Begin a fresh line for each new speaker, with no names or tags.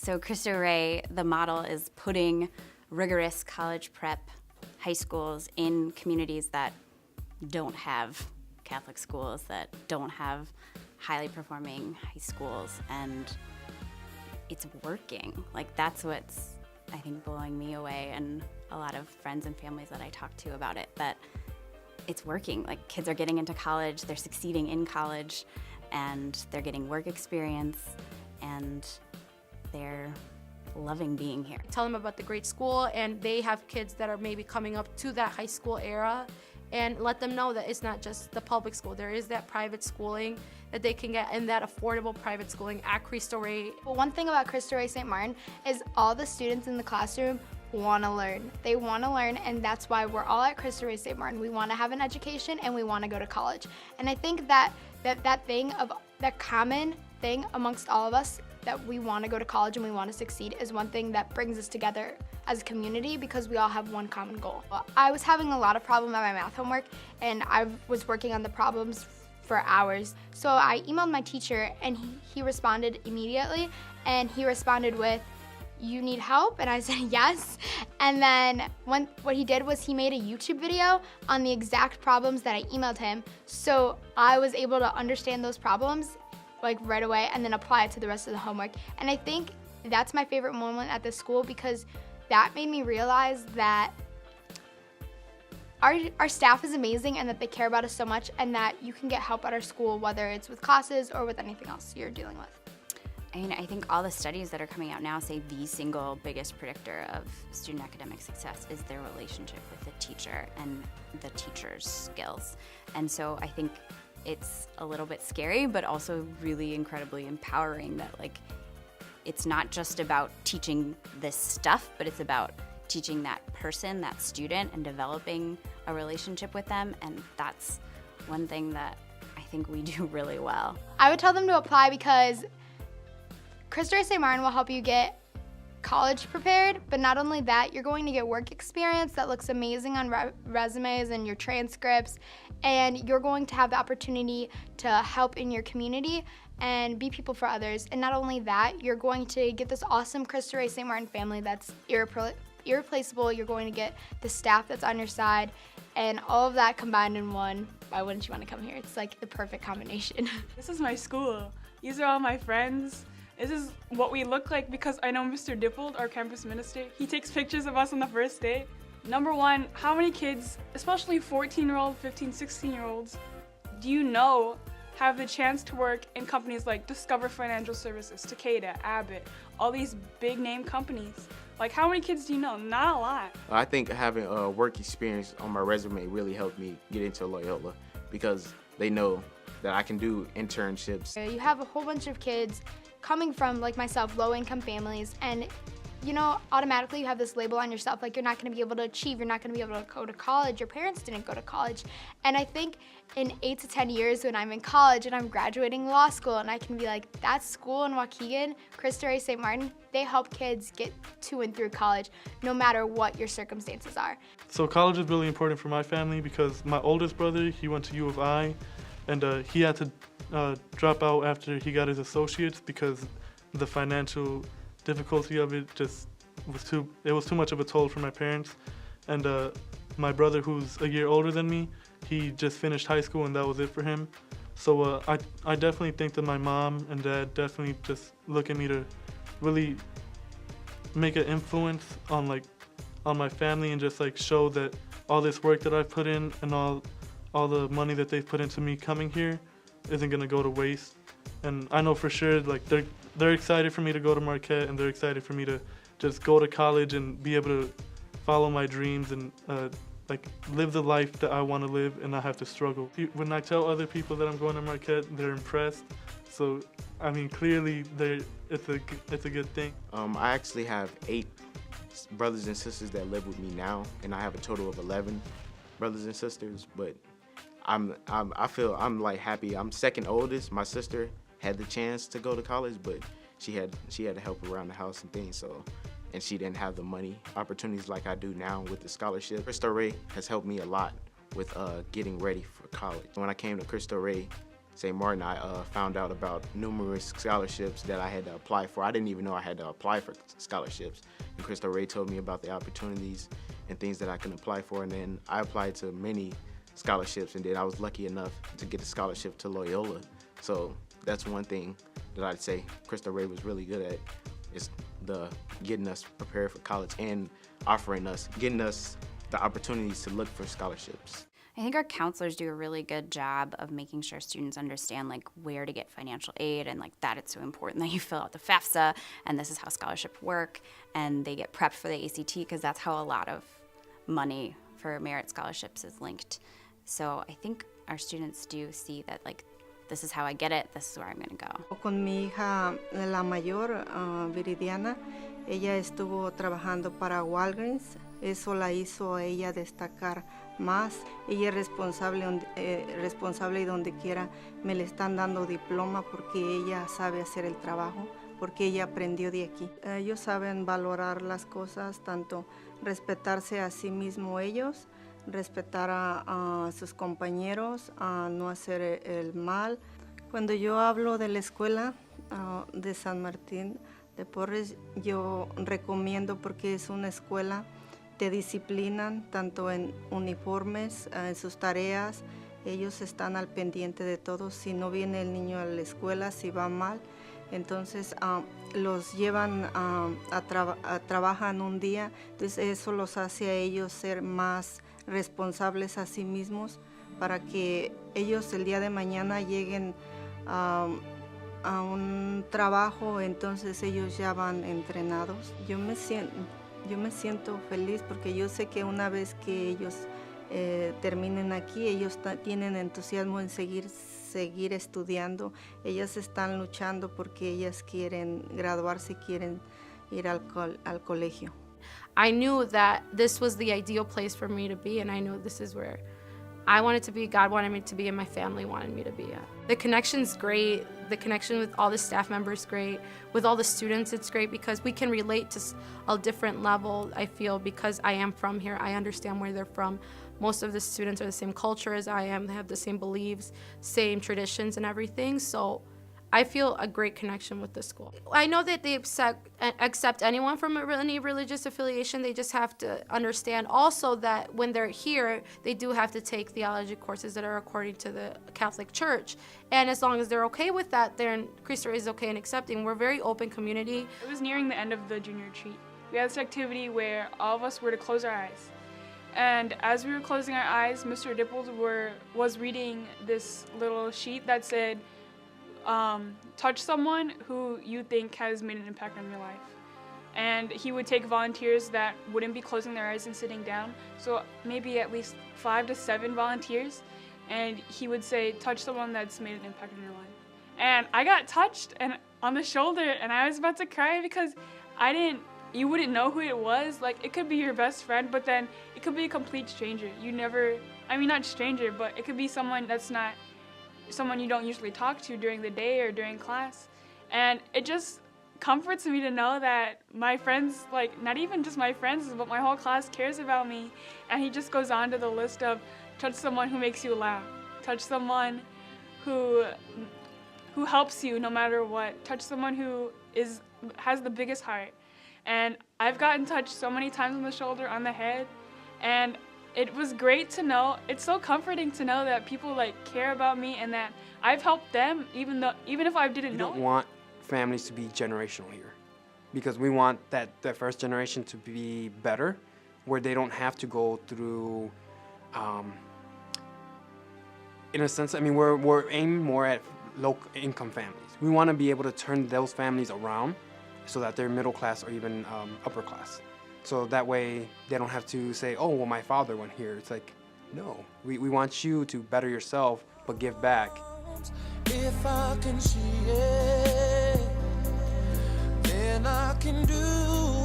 So Cristo Rey, the model is putting rigorous college prep high schools in communities that don't have Catholic schools, that don't have highly performing high schools, and it's working. Like, that's what's, I think, blowing me away, and a lot of friends and families that I talk to about it, that it's working. Like, kids are getting into college, they're succeeding in college, and they're getting work experience, and they're loving being here.
Tell them about the great school, and they have kids that are maybe coming up to that high school era, and let them know that it's not just the public school. There is that private schooling that they can get, and that affordable private schooling at Cristo Rey.
Well, one thing about Cristo Rey St. Martin is all the students in the classroom want to learn. They want to learn, and that's why we're all at Cristo Rey St. Martin. We want to have an education, and we want to go to college. And I think that common thing amongst all of us, that we want to go to college and we want to succeed, is one thing that brings us together as a community, because we all have one common goal. I was having a lot of problems at my math homework, and I was working on the problems for hours. So I emailed my teacher, and he responded immediately, and he responded with, "You need help?" And I said yes. And then what he did was he made a YouTube video on the exact problems that I emailed him. So I was able to understand those problems like right away and then apply it to the rest of the homework. And I think that's my favorite moment at this school, because that made me realize that our staff is amazing, and that they care about us so much, and that you can get help at our school, whether it's with classes or with anything else you're dealing with.
I mean, I think all the studies that are coming out now say the single biggest predictor of student academic success is their relationship with the teacher and the teacher's skills. And so I think it's a little bit scary, but also really incredibly empowering that, like, it's not just about teaching this stuff, but it's about teaching that person, that student, and developing a relationship with them. And that's one thing that I think we do really well.
I would tell them to apply, because Cristo Rey St. Martin will help you get college prepared, but not only that, you're going to get work experience that looks amazing on resumes and your transcripts, and you're going to have the opportunity to help in your community and be people for others. And not only that, you're going to get this awesome Cristo Rey St. Martin family that's irreplaceable. You're going to get the staff that's on your side, and all of that combined in one. Why wouldn't you want to come here? It's like the perfect combination.
This is my school. These are all my friends. This is what we look like, because I know Mr. Dippold, our campus minister. He takes pictures of us on the first day. Number one, how many kids, especially 14-year-old, 15, 16-year-olds, do you know have the chance to work in companies like Discover Financial Services, Takeda, Abbott, all these big name companies? Like, how many kids do you know? Not a lot.
I think having a work experience on my resume really helped me get into Loyola, because they know that I can do internships.
You have a whole bunch of kids coming from, like myself, low-income families, and you know, automatically you have this label on yourself, like you're not going to be able to achieve, you're not going to be able to go to college, your parents didn't go to college. And I think in 8 to 10 years when I'm in college and I'm graduating law school, and I can be like, that school in Waukegan, Cristo Rey St. Martin, they help kids get to and through college, no matter what your circumstances are.
So college is really important for my family, because my oldest brother, he went to U of I, and he had to drop out after he got his associates, because the financial difficulty of it just was too much of a toll for my parents. And my brother, who's a year older than me, he just finished high school, and that was it for him. So I definitely think that my mom and dad definitely just look at me to really make an influence on my family, and just like show that all this work that I've put in and all the money that they've put into me coming here isn't gonna go to waste. And I know for sure, like, they're excited for me to go to Marquette, and they're excited for me to just go to college and be able to follow my dreams and like live the life that I want to live and not have to struggle. When I tell other people that I'm going to Marquette, they're impressed. So I mean, clearly it's a good thing.
I actually have 8 brothers and sisters that live with me now, and I have a total of 11 brothers and sisters. But I feel I'm like happy. I'm second oldest. My sister had the chance to go to college, but she had to help around the house and things. So, and she didn't have the money opportunities like I do now with the scholarship. Cristo Rey has helped me a lot with getting ready for college. When I came to Cristo Rey, St. Martin, I found out about numerous scholarships that I had to apply for. I didn't even know I had to apply for scholarships. And Cristo Rey told me about the opportunities and things that I can apply for. And then I applied to many scholarships, and then I was lucky enough to get a scholarship to Loyola. So that's one thing that I'd say Cristo Rey was really good at, is the getting us prepared for college and getting us the opportunities to look for scholarships.
I think our counselors do a really good job of making sure students understand like where to get financial aid, and like that it's so important that you fill out the FAFSA and this is how scholarships work, and they get prepped for the ACT because that's how a lot of money for merit scholarships is linked. So I think our students do see that like this is how I get it, this is where I'm going to go.
Con mi hija, la mayor, Viridiana, ella estuvo trabajando para Walgreens. Eso la hizo a ella destacar más. Ella es responsable y donde quiera me le están dando diploma porque ella sabe hacer el trabajo, porque ella aprendió de aquí. Ellos saben valorar las cosas, tanto respetarse a sí mismo ellos, respetar a sus compañeros, a no hacer el mal. Cuando yo hablo de la escuela de San Martín de Porres, yo recomiendo porque es una escuela, te disciplinan tanto en uniformes, en sus tareas, ellos están al pendiente de todo. Si no viene el niño a la escuela, si va mal, entonces los llevan trabajan un día, entonces eso los hace a ellos ser más responsables a sí mismos para que ellos el día de mañana lleguen a un trabajo, entonces ellos ya van entrenados. Yo me siento feliz porque yo sé que una vez que ellos terminen aquí, ellos tienen entusiasmo en seguir estudiando. Ellas están luchando porque ellas quieren graduarse, quieren ir al colegio.
I knew that this was the ideal place for me to be, and I knew this is where I wanted to be, God wanted me to be, and my family wanted me to be at. The connection's great. The connection with all the staff members great. With all the students, it's great because we can relate to a different level, I feel, because I am from here. I understand where they're from. Most of the students are the same culture as I am. They have the same beliefs, same traditions and everything. So I feel a great connection with the school. I know that they accept anyone from any religious affiliation. They just have to understand also that when they're here, they do have to take theology courses that are according to the Catholic Church. And as long as they're okay with that, then Cristo Rey is okay in accepting. We're a very open community.
It was nearing the end of the junior retreat. We had this activity where all of us were to close our eyes. And as we were closing our eyes, Mr. Dippold was reading this little sheet that said, touch someone who you think has made an impact on your life. And he would take volunteers that wouldn't be closing their eyes and sitting down, so maybe at least 5 to 7 volunteers, and he would say, touch someone that's made an impact on your life. And I got touched and on the shoulder, and I was about to cry because you wouldn't know who it was. Like, it could be your best friend, but then it could be a complete stranger. Not stranger, but it could be someone that's not someone you don't usually talk to during the day or during class. And it just comforts me to know that my friends, like not even just my friends, but my whole class cares about me. And he just goes on to the list of touch someone who makes you laugh, touch someone who helps you no matter what, touch someone who has the biggest heart. And I've gotten touched so many times on the shoulder, on the head, and it was great to know. It's so comforting to know that people care about me and that I've helped them, even if I didn't know.
We don't want families to be generational here, because we want that first generation to be better, where they don't have to go through. In a sense, we're aiming more at low-income families. We want to be able to turn those families around so that they're middle class or even upper class. So that way they don't have to say, oh, well, my father went here. It's like, no, we want you to better yourself, but give back.
If I can see it, then I can do